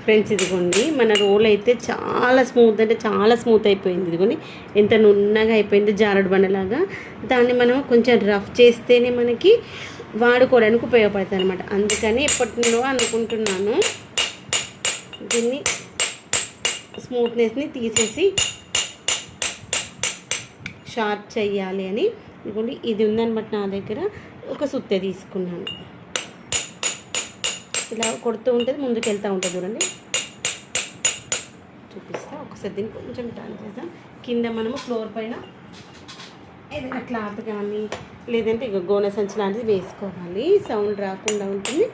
Friends ఇదిగోండి మన role అయితే చాలా స్మూత్ అంటే చాలా స్మూత్ అయిపోయింది. ఇదిగోండి ఎంత నున్నగా అయిపోయింది జారుడు బండలాగా. దాన్ని మనం కొంచెం రఫ్ చేస్తేనే మనకి వాడుకోవడానికి ఉపయోగపడుతుంది అనమాట. అందుకని ఎప్పటిలో అనుకుంటున్నాను దీన్ని స్మూత్నెస్ని తీసేసి షార్ప్ చేయాలి అని. ఇదిగోండి ఇది ఉందనమాట నా దగ్గర. ఒక సుత్తె తీసుకున్నాను, ఇలా కొడుతూ ఉంటుంది ముందుకు వెళ్తూ ఉంటుంది. చూడండి చూపిస్తా ఒకసారి. దీన్ని కొంచెం టర్న్ చేద్దాం. కింద మనము ఫ్లోర్ పైన ఏదైనా క్లాత్ కానీ లేదంటే ఇక గోనె సంచి లాంటిది వేసుకోవాలి, సౌండ్ రాకుండా ఉంటుంది.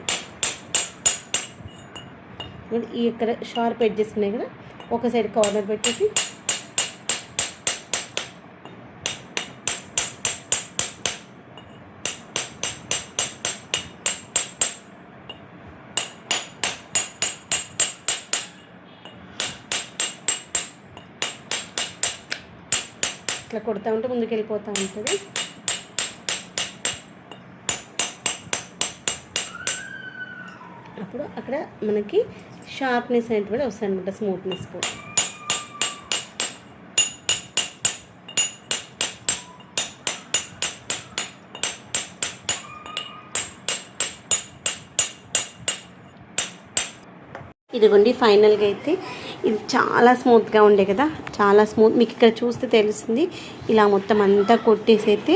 ఈ ఇక్కడ షార్ప్ ఎడ్జెస్ ఉన్నాయి కదా, ఒక సైడ్ కార్నర్ పెట్టేసి ఇట్లా కొడతా ఉంటే ముందుకు వెళ్ళిపోతూ ఉంటుంది. అప్పుడు అక్కడ మనకి షార్ప్నెస్ అనేటువంటి వస్తుంది అనమాట, స్మూత్నెస్ కూడా. ఇదిగోండి ఫైనల్గా అయితే ఇది చాలా స్మూత్గా ఉండే కదా, చాలా స్మూత్. మీకు ఇక్కడ చూస్తే తెలుస్తుంది. ఇలా మొత్తం అంతా కొట్టేసి అయితే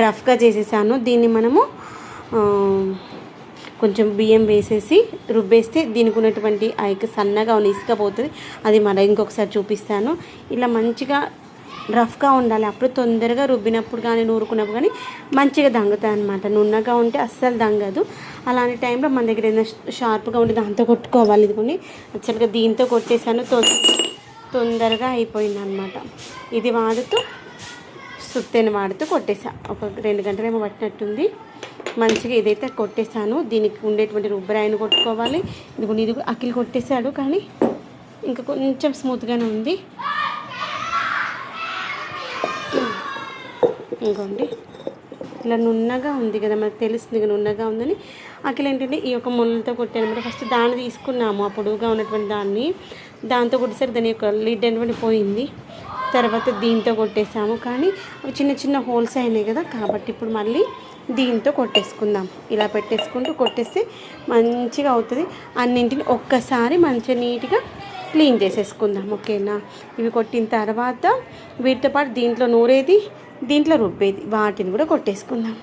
రఫ్గా చేసేసాను. దీన్ని మనము కొంచెం బియ్యం వేసేసి రుబ్బేస్తే దీనికి ఉన్నటువంటి సన్నగా ఉన్న ఇసుక పోతుంది. అది మరి ఇంకొకసారి చూపిస్తాను. ఇలా మంచిగా రఫ్గా ఉండాలి, అప్పుడు తొందరగా రుబ్బినప్పుడు కానీ నూరుకున్నప్పుడు కానీ మంచిగా దంగుతుంది అనమాట. నున్నగా ఉంటే అస్సలు దంగదు. అలాంటి టైంలో మన దగ్గర ఏదైనా షార్ప్గా ఉంటే దాంతో కొట్టుకోవాలి. ఇదిగోండి యాక్చువల్గా దీంతో కొట్టేసాను, తొందరగా అయిపోయింది అనమాట. ఇది వాడుతూ సుత్తెని వాడుతూ కొట్టేసా. ఒక 2 గంటలేమో పట్టినట్టుంది. మంచిగా ఇదైతే కొట్టేసాను. దీనికి ఉండేటువంటి రుబ్బరాయిని కొట్టుకోవాలి. ఇది అఖిల్ కొట్టేశాడు, కానీ ఇంకా కొంచెం స్మూత్గానే ఉంది. ఇంకోండి ఇలా నున్నగా ఉంది కదా, మనకు తెలుస్తుంది కదా నున్నగా ఉందని. అఖిల్ ఏంటంటే ఈ యొక్క ముళ్ళతో కొట్టానమాట. ఫస్ట్ దాన్ని తీసుకున్నాము, ఆ పొడుగుగా ఉన్నటువంటి దాన్ని. దాంతో కొట్టేసరికి దాని యొక్క లిడ్ అనేటువంటి పోయింది. తర్వాత దీంతో కొట్టేసాము, కానీ అవి చిన్న చిన్న హోల్స్ అయినాయి కదా, కాబట్టి ఇప్పుడు మళ్ళీ దీంతో కొట్టేసుకుందాం. ఇలా పెట్టేసుకుంటూ కొట్టేస్తే మంచిగా అవుతుంది. అన్నింటిని ఒక్కసారి మంచిగా నీట్గా క్లీన్ చేసేసుకుందాం. ఓకేనా? ఇవి కొట్టిన తర్వాత వీటితో పాటు దీంట్లో నూరేది, దీంట్లో రుబ్బేది, వాటిని కూడా కొట్టేసుకుందాం.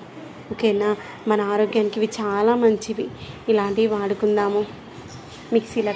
ఓకేనా? మన ఆరోగ్యానికి ఇవి చాలా మంచివి. ఇలాంటివి వాడుకుందాము. మిక్సీలో